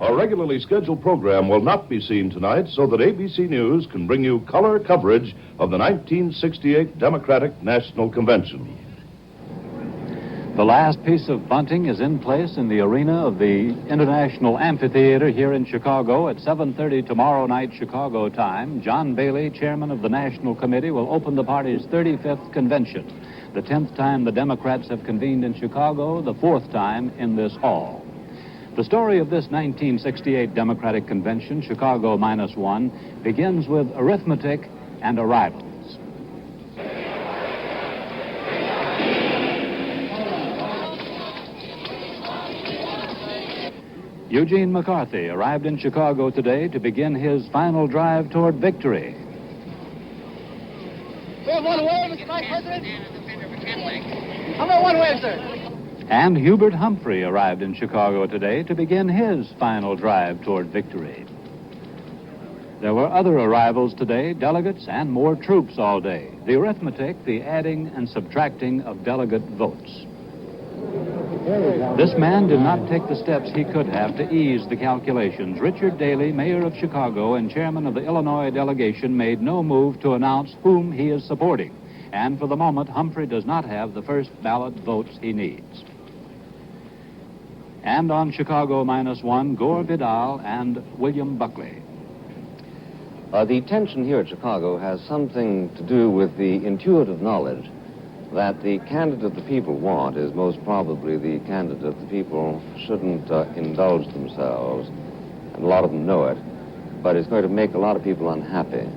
Our regularly scheduled program will not be seen tonight so that ABC News can bring you color coverage of the 1968 Democratic National Convention. The last piece of bunting is in place in the arena of the International Amphitheater here in Chicago at 7:30 tomorrow night Chicago time. John Bailey, chairman of the National Committee, will open the party's 35th convention. The 10th time the Democrats have convened in Chicago, the 4th time in this hall. The story of this 1968 Democratic Convention, Chicago -1, begins with arithmetic and arrivals. Eugene McCarthy arrived in Chicago today to begin his final drive toward victory. We have one way, Mr. Vice President. How about one way, sir? And Hubert Humphrey arrived in Chicago today to begin his final drive toward victory. There were other arrivals today, delegates and more troops all day. The arithmetic, the adding and subtracting of delegate votes. This man did not take the steps he could have to ease the calculations. Richard Daley, mayor of Chicago and chairman of the Illinois delegation, made no move to announce whom he is supporting. And for the moment, Humphrey does not have the first ballot votes he needs. And on Chicago -1, Gore Vidal and William Buckley. The tension here at Chicago has something to do with the intuitive knowledge that the candidate the people want is most probably the candidate the people shouldn't indulge themselves. And a lot of them know it, but it's going to make a lot of people unhappy.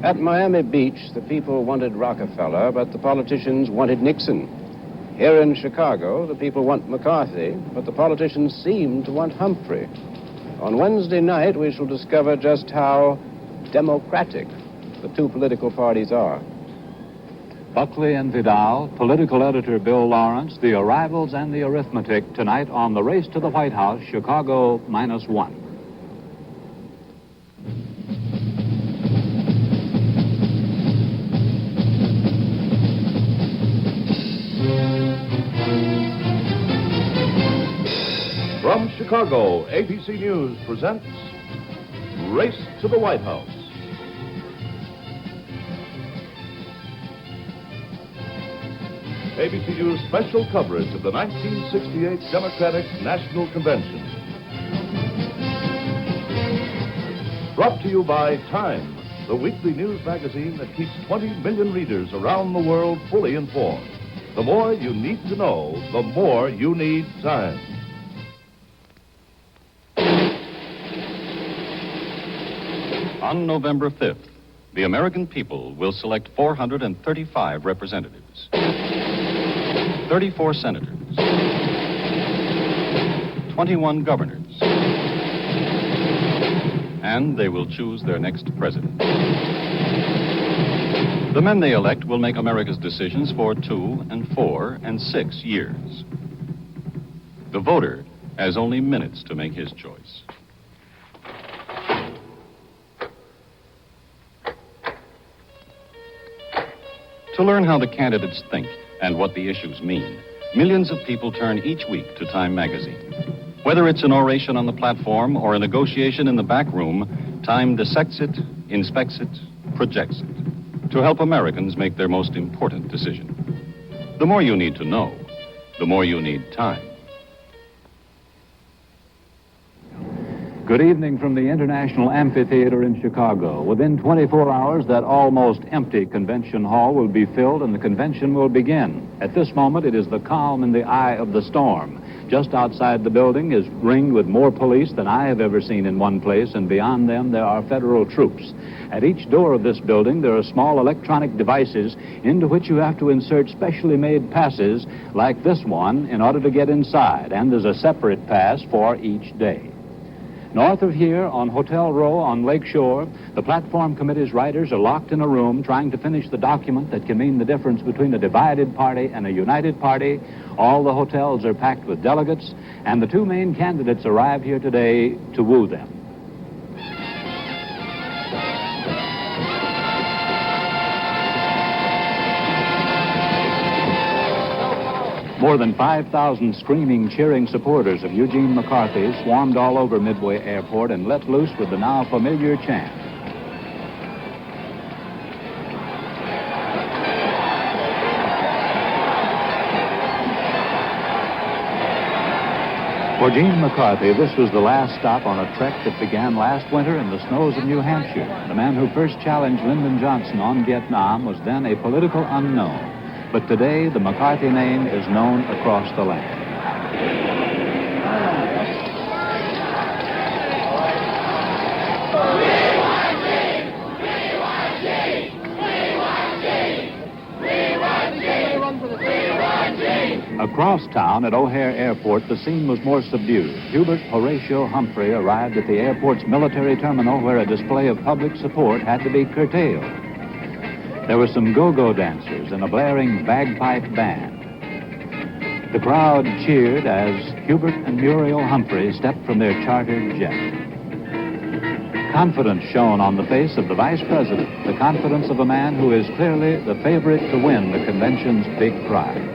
At Miami Beach, the people wanted Rockefeller, but the politicians wanted Nixon. Here in Chicago, the people want McCarthy, but the politicians seem to want Humphrey. On Wednesday night, we shall discover just how democratic the two political parties are. Buckley and Vidal, political editor Bill Lawrence, the arrivals and the arithmetic tonight on the race to the White House, Chicago -1. From Chicago, ABC News presents Race to the White House. ABC News special coverage of the 1968 Democratic National Convention. Brought to you by Time, the weekly news magazine that keeps 20 million readers around the world fully informed. The more you need to know, the more you need Time. On November 5th, the American people will select 435 representatives. 34 senators, 21 governors, and they will choose their next president. The men they elect will make America's decisions for 2 and 4 and 6 years. The voter has only minutes to make his choice. To learn how the candidates think and what the issues mean, millions of people turn each week to Time magazine. Whether it's an oration on the platform or a negotiation in the back room, Time dissects it, inspects it, projects it, to help Americans make their most important decision. The more you need to know, the more you need Time. Good evening from the International Amphitheater in Chicago. Within 24 hours, that almost empty convention hall will be filled and the convention will begin. At this moment, it is the calm in the eye of the storm. Just outside the building is ringed with more police than I have ever seen in one place, and beyond them there are federal troops. At each door of this building, there are small electronic devices into which you have to insert specially made passes like this one in order to get inside, and there's a separate pass for each day. North of here, on Hotel Row on Lake Shore, the platform committee's writers are locked in a room trying to finish the document that can mean the difference between a divided party and a united party. All the hotels are packed with delegates, and the two main candidates arrived here today to woo them. More than 5,000 screaming, cheering supporters of Eugene McCarthy swarmed all over Midway Airport and let loose with the now familiar chant. For Gene McCarthy, this was the last stop on a trek that began last winter in the snows of New Hampshire. The man who first challenged Lyndon Johnson on Vietnam was then a political unknown. But today, the McCarthy name is known across the land. Across town at O'Hare Airport, the scene was more subdued. Hubert Horatio Humphrey arrived at the airport's military terminal where a display of public support had to be curtailed. There were some go-go dancers and a blaring bagpipe band. The crowd cheered as Hubert and Muriel Humphrey stepped from their chartered jet. Confidence shone on the face of the vice president, the confidence of a man who is clearly the favorite to win the convention's big prize.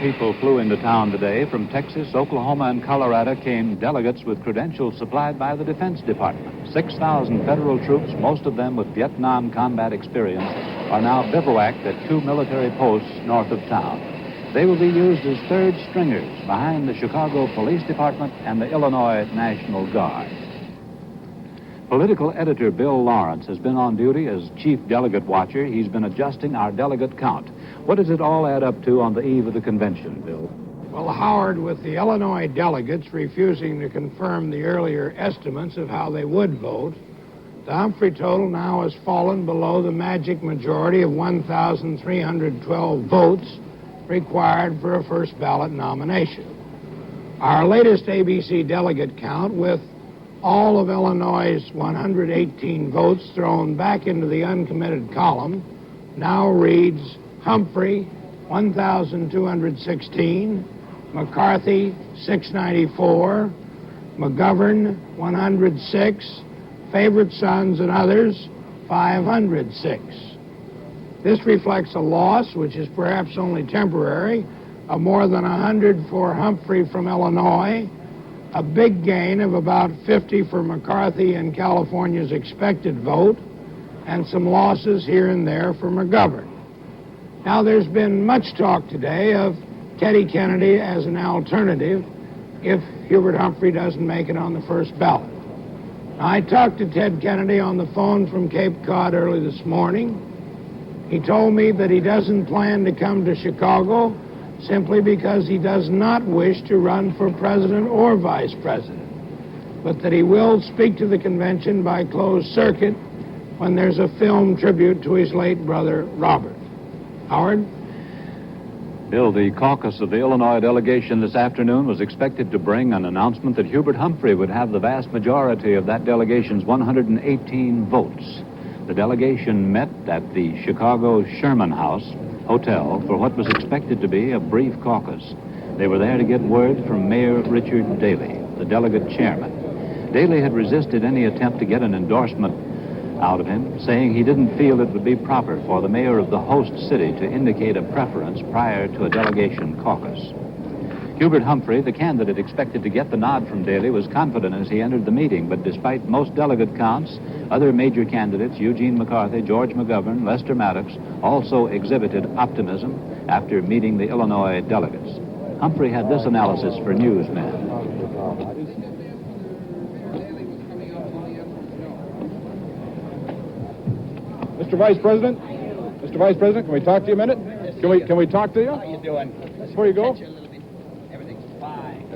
People flew into town today. From Texas, Oklahoma, and Colorado came delegates with credentials supplied by the Defense Department. 6,000 federal troops, most of them with Vietnam combat experience, are now bivouacked at 2 military posts north of town. They will be used as third stringers behind the Chicago Police Department and the Illinois National Guard. Political editor Bill Lawrence has been on duty as chief delegate watcher. He's been adjusting our delegate count. What does it all add up to on the eve of the convention, Bill? Well, Howard, with the Illinois delegates refusing to confirm the earlier estimates of how they would vote, the Humphrey total now has fallen below the magic majority of 1,312 votes required for a first ballot nomination. Our latest ABC delegate count, with all of Illinois' 118 votes thrown back into the uncommitted column, now reads Humphrey, 1,216, McCarthy, 694, McGovern, 106, favorite sons and others, 506. This reflects a loss, which is perhaps only temporary, of more than 100 for Humphrey from Illinois, a big gain of about 50 for McCarthy in California's expected vote, and some losses here and there for McGovern. Now, there's been much talk today of Teddy Kennedy as an alternative if Hubert Humphrey doesn't make it on the first ballot. Now, I talked to Ted Kennedy on the phone from Cape Cod early this morning. He told me that he doesn't plan to come to Chicago simply because he does not wish to run for president or vice president, but that he will speak to the convention by closed circuit when there's a film tribute to his late brother, Robert. Howard? Bill, the caucus of the Illinois delegation this afternoon was expected to bring an announcement that Hubert Humphrey would have the vast majority of that delegation's 118 votes. The delegation met at the Chicago Sherman House Hotel for what was expected to be a brief caucus. They were there to get word from Mayor Richard Daley, the delegate chairman. Daley had resisted any attempt to get an endorsement out of him, saying he didn't feel it would be proper for the mayor of the host city to indicate a preference prior to a delegation caucus. Hubert Humphrey, the candidate expected to get the nod from Daley, was confident as he entered the meeting, but despite most delegate counts, other major candidates, Eugene McCarthy, George McGovern, Lester Maddox, also exhibited optimism after meeting the Illinois delegates. Humphrey had this analysis for newsmen. Mr. Vice President, can we talk to you a minute? Can we talk to you? How you doing? Before you go? Everything's fine.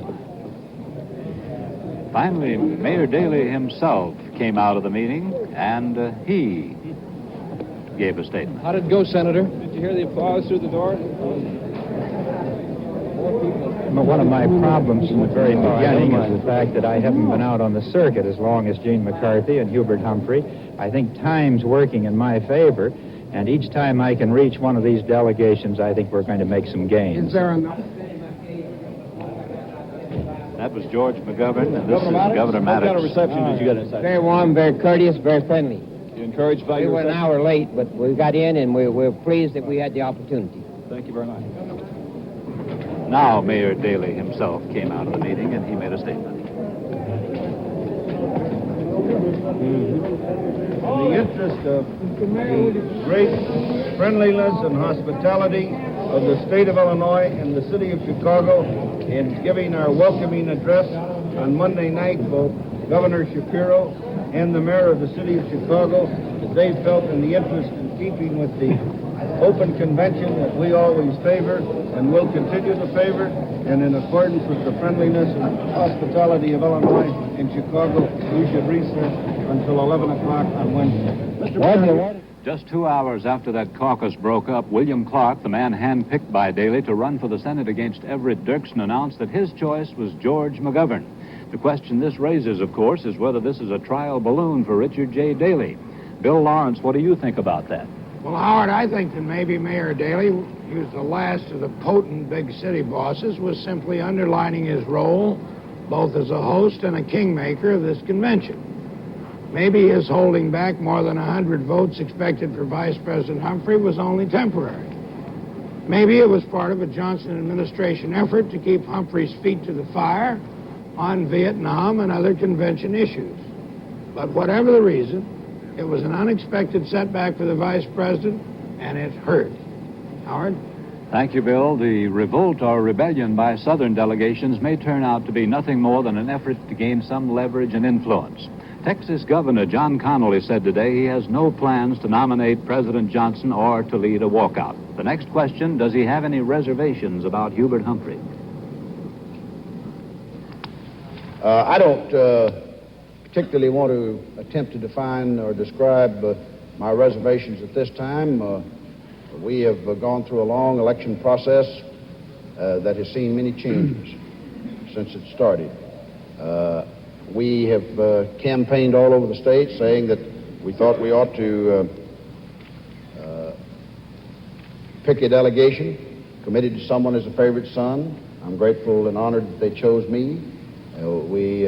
Finally, Mayor Daley himself came out of the meeting, and he gave a statement. How did it go, Senator? Did you hear the applause through the door? One of my problems from the very beginning is the fact that I haven't been out on the circuit as long as Gene McCarthy and Hubert Humphrey. I think time's working in my favor, and each time I can reach one of these delegations, I think we're going to make some gains. Is there enough? That was George McGovern, and this is Maddox? Governor What kind of Maddox. reception did you get inside? Very warm, very courteous, very friendly. You encouraged by We your were an reception? hour late, but we got in, and we're pleased that we had the opportunity. Thank you very much. Now Mayor Daley himself came out of the meeting, and he made a statement. In the interest of the great friendliness and hospitality of the state of Illinois and the city of Chicago, in giving our welcoming address on Monday night, both Governor Shapiro and the mayor of the city of Chicago, as they felt in the interest in keeping with the open convention that we always favor and will continue to favor, and in accordance with the friendliness and hospitality of Illinois and Chicago, we should recess until 11 o'clock on Wednesday. Mr. President. Just 2 hours after that caucus broke up, William Clark, the man handpicked by Daley to run for the Senate against Everett Dirksen, announced that his choice was George McGovern. The question this raises, of course, is whether this is a trial balloon for Richard J. Daley. Bill Lawrence, what do you think about that? Well, Howard, I think that maybe Mayor Daley, he was the last of the potent big city bosses, was simply underlining his role both as a host and a kingmaker of this convention. Maybe his holding back more than 100 votes expected for Vice President Humphrey was only temporary. Maybe it was part of a Johnson administration effort to keep Humphrey's feet to the fire on Vietnam and other convention issues. But whatever the reason, it was an unexpected setback for the Vice President, and it hurt. Howard? Thank you, Bill. The revolt or rebellion by Southern delegations may turn out to be nothing more than an effort to gain some leverage and influence. Texas Governor John Connally said today he has no plans to nominate President Johnson or to lead a walkout. The next question, does he have any reservations about Hubert Humphrey? I don't particularly want to attempt to define or describe my reservations at this time. We have gone through a long election process that has seen many changes since it started. We have campaigned all over the state saying that we thought we ought to pick a delegation committed to someone as a favorite son. I'm grateful and honored that they chose me. We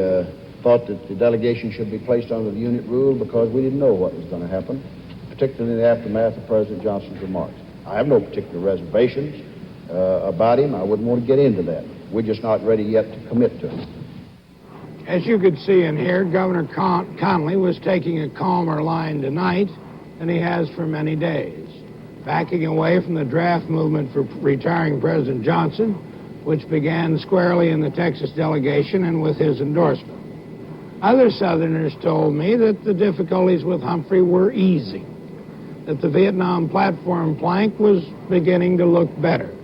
thought that the delegation should be placed under the unit rule because we didn't know what was going to happen, particularly in the aftermath of President Johnson's remarks. I have no particular reservations about him. I wouldn't want to get into that. We're just not ready yet to commit to him. As you could see and hear, Governor Connally was taking a calmer line tonight than he has for many days, backing away from the draft movement for retiring President Johnson, which began squarely in the Texas delegation and with his endorsement. Other Southerners told me that the difficulties with Humphrey were easing, that the Vietnam platform plank was beginning to look better,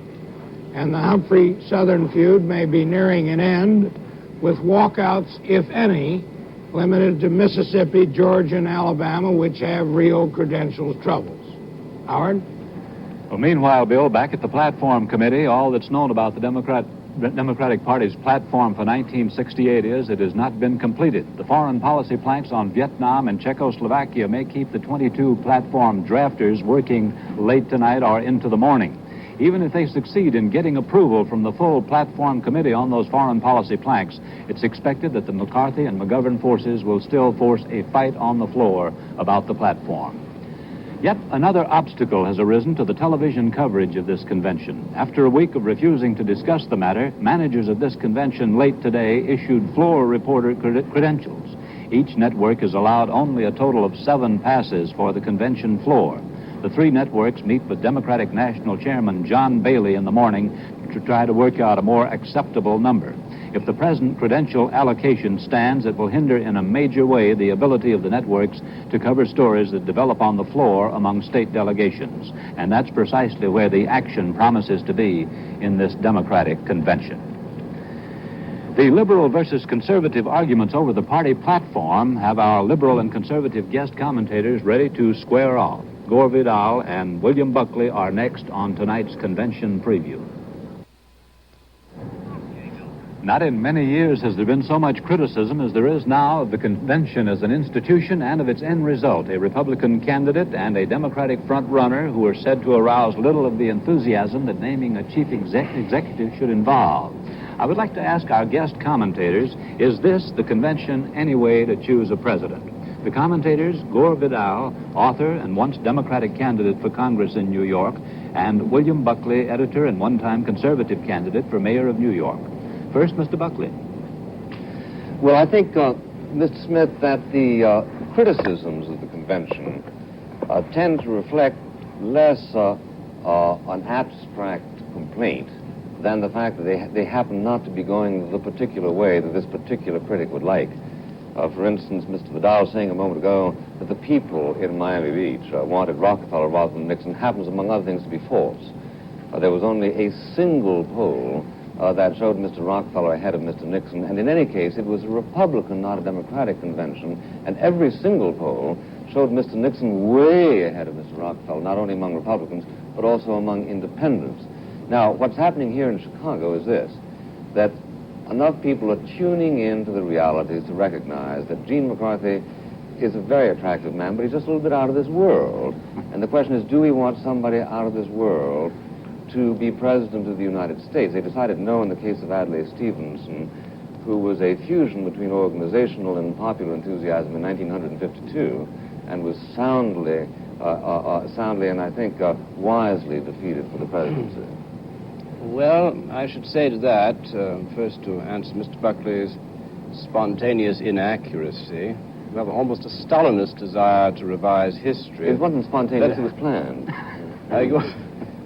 and the Humphrey-Southern feud may be nearing an end, with walkouts, if any, limited to Mississippi, Georgia, and Alabama, which have real credentials troubles. Howard? Well, meanwhile, Bill, back at the Platform Committee, all that's known about the Democratic Party's platform for 1968 is it has not been completed. The foreign policy planks on Vietnam and Czechoslovakia may keep the 22 platform drafters working late tonight or into the morning. Even if they succeed in getting approval from the full Platform Committee on those foreign policy planks, it's expected that the McCarthy and McGovern forces will still force a fight on the floor about the platform. Yet another obstacle has arisen to the television coverage of this convention. After a week of refusing to discuss the matter, managers of this convention late today issued floor reporter credentials. Each network is allowed only a total of 7 passes for the convention floor. The 3 networks meet with Democratic National Chairman John Bailey in the morning to try to work out a more acceptable number. If the present credential allocation stands, it will hinder in a major way the ability of the networks to cover stories that develop on the floor among state delegations. And that's precisely where the action promises to be in this Democratic convention. The liberal versus conservative arguments over the party platform have our liberal and conservative guest commentators ready to square off. Gore Vidal and William Buckley are next on tonight's convention preview. Not in many years has there been so much criticism as there is now of the convention as an institution and of its end result, a Republican candidate and a Democratic front-runner who are said to arouse little of the enthusiasm that naming a chief executive should involve. I would like to ask our guest commentators, is this the convention any way to choose a president? The commentators, Gore Vidal, author and once Democratic candidate for Congress in New York, and William Buckley, editor and one-time conservative candidate for mayor of New York. First, Mr. Buckley. Well, I think, Mr. Smith, that the criticisms of the convention tend to reflect less an abstract complaint than the fact that they happen not to be going the particular way that this particular critic would like. For instance, Mr. Vidal saying a moment ago that the people in Miami Beach wanted Rockefeller rather than Nixon happens, among other things, to be false. There was only a single poll that showed Mr. Rockefeller ahead of Mr. Nixon, and in any case, it was a Republican, not a Democratic convention, and every single poll showed Mr. Nixon way ahead of Mr. Rockefeller, not only among Republicans, but also among independents. Now, what's happening here in Chicago is this, that enough people are tuning in to the realities to recognize that Gene McCarthy is a very attractive man, but he's just a little bit out of this world. And the question is, do we want somebody out of this world to be president of the United States? They decided no in the case of Adlai Stevenson, who was a fusion between organizational and popular enthusiasm in 1952, and was soundly and I think wisely defeated for the presidency. Well, I should say to that, first to answer Mr. Buckley's spontaneous inaccuracy, you have almost a Stalinist desire to revise history. It wasn't spontaneous, it was planned.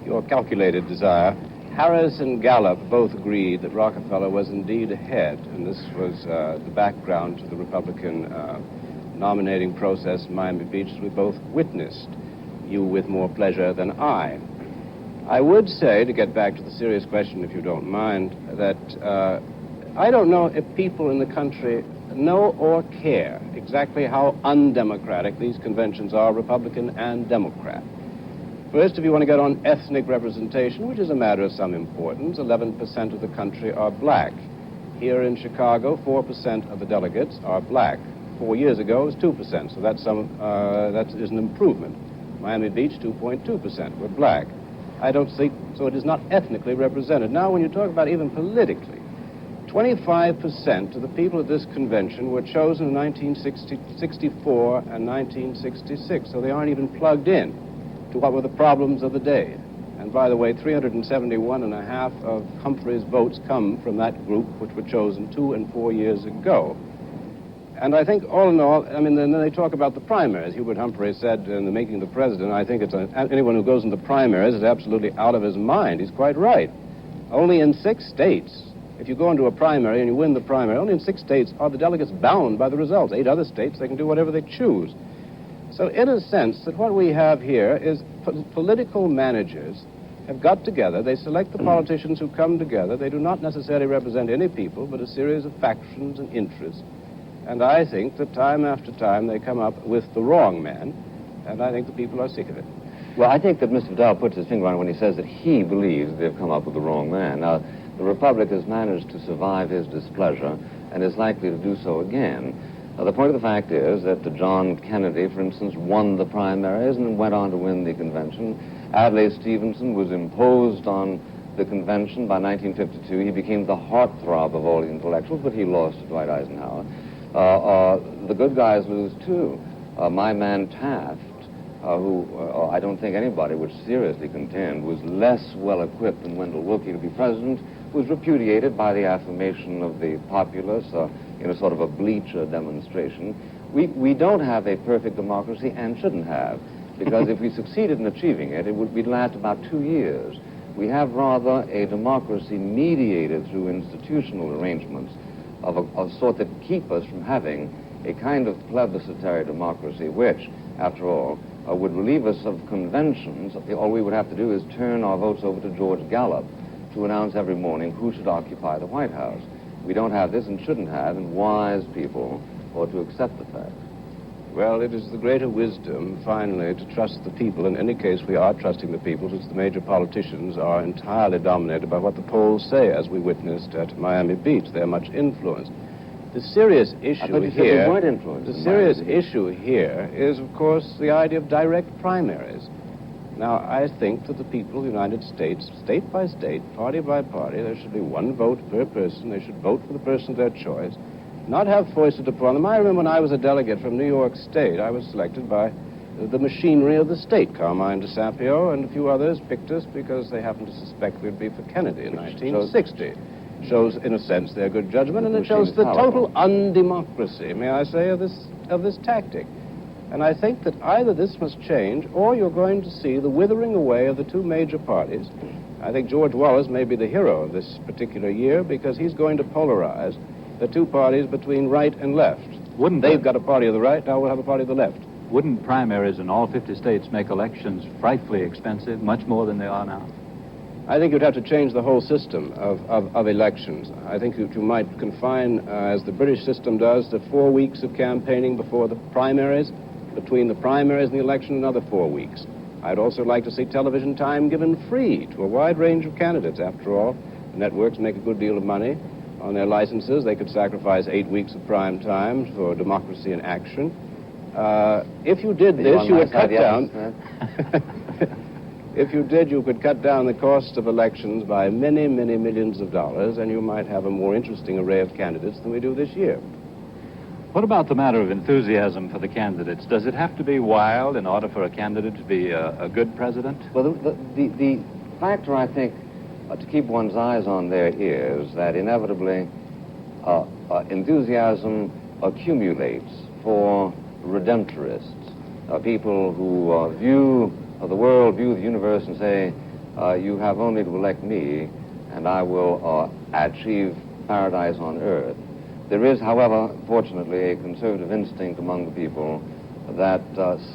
Your calculated desire. Harris and Gallup both agreed that Rockefeller was indeed ahead, and this was the background to the Republican nominating process in Miami Beach we both witnessed, you with more pleasure than I. I would say, to get back to the serious question, if you don't mind, that I don't know if people in the country know or care exactly how undemocratic these conventions are, Republican and Democrat. First, if you want to get on ethnic representation, which is a matter of some importance, 11% of the country are black. Here in Chicago, 4% of the delegates are black. 4 years ago, it was 2%, so that is an improvement. Miami Beach, 2.2% were black. I don't think, so it is not ethnically represented. Now, when you talk about even politically, 25% of the people at this convention were chosen in 1964 and 1966, so they aren't even plugged in to what were the problems of the day. And by the way, 371.5 of Humphrey's votes come from that group, which were chosen 2 and 4 years ago. And I think, all in all, I mean, then they talk about the primaries. Hubert Humphrey said in the Making of the President, I think anyone who goes in the primaries is absolutely out of his mind. He's quite right. Only in 6 states, if you go into a primary and you win the primary, only in 6 states are the delegates bound by the results. 8 other states, they can do whatever they choose. So in a sense, that what we have here is political managers have got together. They select the politicians who come together. They do not necessarily represent any people, but a series of factions and interests. And I think that time after time they come up with the wrong man, and I think the people are sick of it. Well, I think that Mr. Vidal puts his finger on it when he says that he believes they've come up with the wrong man. Now, the Republic has managed to survive his displeasure and is likely to do so again. Now, the point of the fact is that John Kennedy, for instance, won the primaries and went on to win the convention. Adlai Stevenson was imposed on the convention by 1952. He became the heartthrob of all the intellectuals, but he lost to Dwight Eisenhower. The good guys lose, too. My man Taft, who I don't think anybody would seriously contend was less well-equipped than Wendell Willkie to be president, was repudiated by the affirmation of the populace in a sort of a bleacher demonstration. We don't have a perfect democracy and shouldn't have, because if we succeeded in achieving it, we'd last about 2 years. We have rather a democracy mediated through institutional arrangements of a sort that keep us from having a kind of plebiscitary democracy, which, after all, would relieve us of conventions. All we would have to do is turn our votes over to George Gallup to announce every morning who should occupy the White House. We don't have this and shouldn't have, and wise people ought to accept the fact. Well, it is the greater wisdom, finally, to trust the people. In any case, we are trusting the people, since the major politicians are entirely dominated by what the polls say, as we witnessed at Miami Beach. They're much influenced. The serious issue here, is, of course, the idea of direct primaries. Now, I think that the people of the United States, state by state, party by party, there should be one vote per person. They should vote for the person of their choice, not have foisted upon them. I remember when I was a delegate from New York State, I was selected by the machinery of the state. Carmine DeSapio and a few others picked us because they happened to suspect we'd be for Kennedy in 1960. Shows, in a sense, their good judgment, and it shows the total undemocracy, may I say, of this tactic. And I think that either this must change, or you're going to see the withering away of the two major parties. I think George Wallace may be the hero of this particular year because he's going to polarize the two parties between right and left. They've got a party of the right, now we'll have a party of the left. Wouldn't primaries in all 50 states make elections frightfully expensive, much more than they are now? I think you'd have to change the whole system of elections. I think you might confine, as the British system does, to 4 weeks of campaigning before the primaries. Between the primaries and the election, another 4 weeks. I'd also like to see television time given free to a wide range of candidates. After all, the networks make a good deal of money on their licenses. They could sacrifice 8 weeks of prime time for democracy in action. If you did this, you would cut down... If you did, you could cut down the cost of elections by many, many millions of dollars, and you might have a more interesting array of candidates than we do this year. What about the matter of enthusiasm for the candidates? Does it have to be wild in order for a candidate to be a good president? Well, the factor, I think, to keep one's eyes on there is that inevitably enthusiasm accumulates for redemptorists, people who view the world, view the universe and say, you have only to elect me and I will achieve paradise on earth. There is, however, fortunately, a conservative instinct among the people that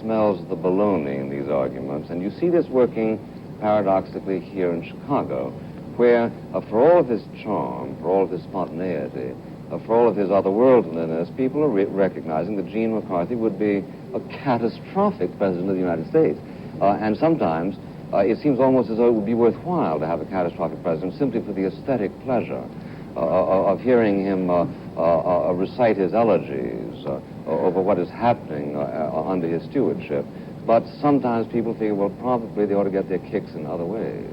smells the baloney in these arguments. And you see this working paradoxically here in Chicago, where for all of his charm, for all of his spontaneity, for all of his otherworldliness, people are recognizing that Gene McCarthy would be a catastrophic president of the United States. And sometimes it seems almost as though it would be worthwhile to have a catastrophic president simply for the aesthetic pleasure of hearing him recite his elegies over what is happening under his stewardship. But sometimes people feel, well, probably they ought to get their kicks in other ways.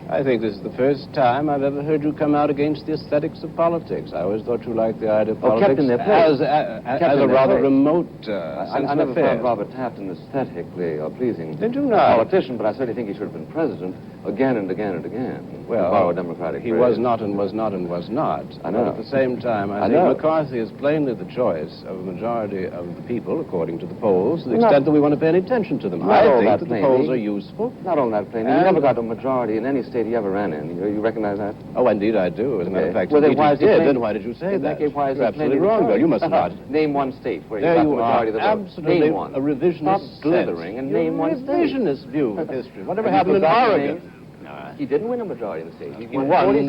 I think this is the first time I've ever heard you come out against the aesthetics of politics. I always thought you liked the idea of politics kept in their place. as a rather remote I never found Robert Taft an aesthetically pleasing politician, but I certainly think he should have been president again and again and again. Well, to borrow a Democratic he phrase. was not and was not and was not. I know. But at the same time, I think McCarthy is plainly the choice of a majority of the people, according to the polls, to the extent that we want to pay any attention to them. I think that the polls are useful. Not all that plainly. He never got a majority in any state he ever ran in. You recognize that? Oh, indeed I do. As a matter of fact, well, then why is he then why did you say that? Why is You're absolutely wrong, Bill. You must not. Name one state where there you got you the majority of the vote. Absolutely Name one. A revisionist Stop slithering and name one state. A revisionist view of history. Whatever happened in Oregon? He didn't win a majority in the state. He won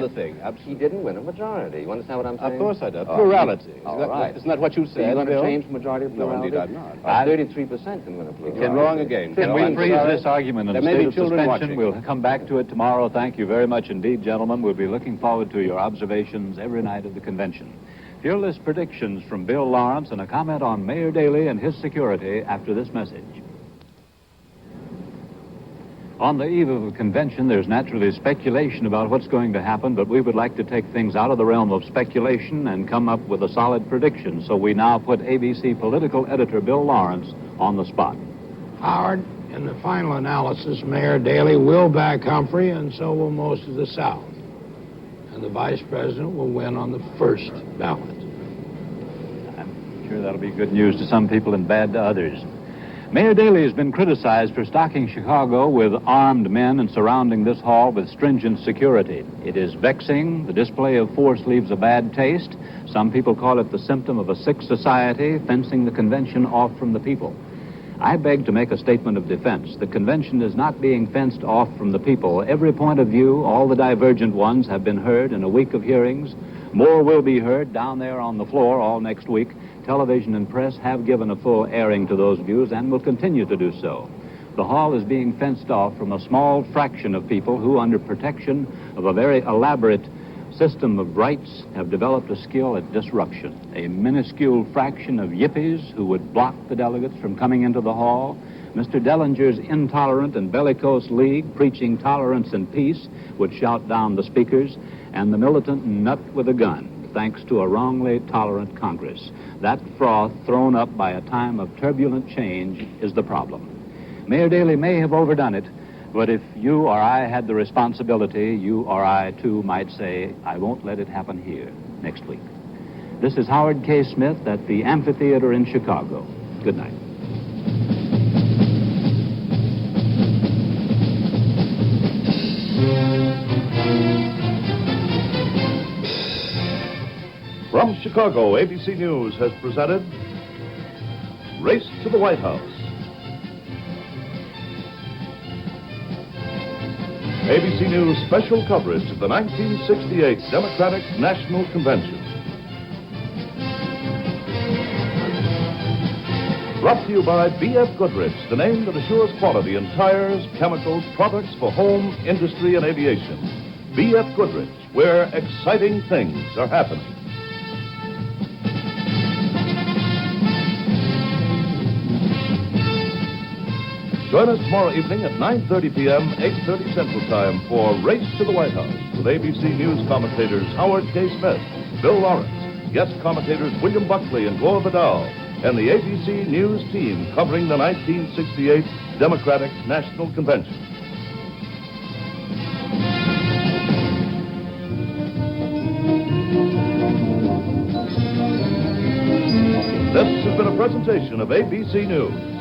the thing. He didn't win a majority. You understand what I'm saying? Of course I do. Plurality. All right. Isn't that what you said, Are you going Bill? to change majority of plurality? No, indeed I'm not. 33% can win a plurality. You're wrong again. Can we freeze this argument in a state of suspension? Watching. We'll come back to it tomorrow. Thank you very much indeed, gentlemen. We'll be looking forward to your observations every night of the convention. Fearless predictions from Bill Lawrence and a comment on Mayor Daley and his security after this message. On the eve of the convention, there's naturally speculation about what's going to happen, but we would like to take things out of the realm of speculation and come up with a solid prediction. So we now put ABC political editor Bill Lawrence on the spot. Howard, in the final analysis, Mayor Daley will back Humphrey, and so will most of the South. And the vice president will win on the first ballot. I'm sure that'll be good news to some people and bad to others. Mayor Daley has been criticized for stocking Chicago with armed men and surrounding this hall with stringent security. It is vexing. The display of force leaves a bad taste. Some people call it the symptom of a sick society, fencing the convention off from the people. I beg to make a statement of defense. The convention is not being fenced off from the people. Every point of view, all the divergent ones, have been heard in a week of hearings. More will be heard down there on the floor all next week. Television and press have given a full airing to those views and will continue to do so. The hall is being fenced off from a small fraction of people who, under protection of a very elaborate system of rights, have developed a skill at disruption. A minuscule fraction of yippies who would block the delegates from coming into the hall Mr. Dellinger's intolerant and bellicose league, preaching tolerance and peace, would shout down the speakers, and the militant nut with a gun, thanks to a wrongly tolerant Congress. That froth thrown up by a time of turbulent change is the problem. Mayor Daley may have overdone it, but if you or I had the responsibility, you or I, too, might say, I won't let it happen here next week. This is Howard K. Smith at the Amphitheater in Chicago. Good night. From Chicago, ABC News has presented Race to the White House. ABC News special coverage of the 1968 Democratic National Convention. Brought to you by B.F. Goodrich, the name that assures quality in tires, chemicals, products for home, industry, and aviation. B.F. Goodrich, where exciting things are happening. Join us tomorrow evening at 9:30 p.m., 8:30 Central Time for Race to the White House with ABC News commentators Howard K. Smith, Bill Lawrence, guest commentators William Buckley and Gore Vidal, and the ABC News team covering the 1968 Democratic National Convention. This has been a presentation of ABC News.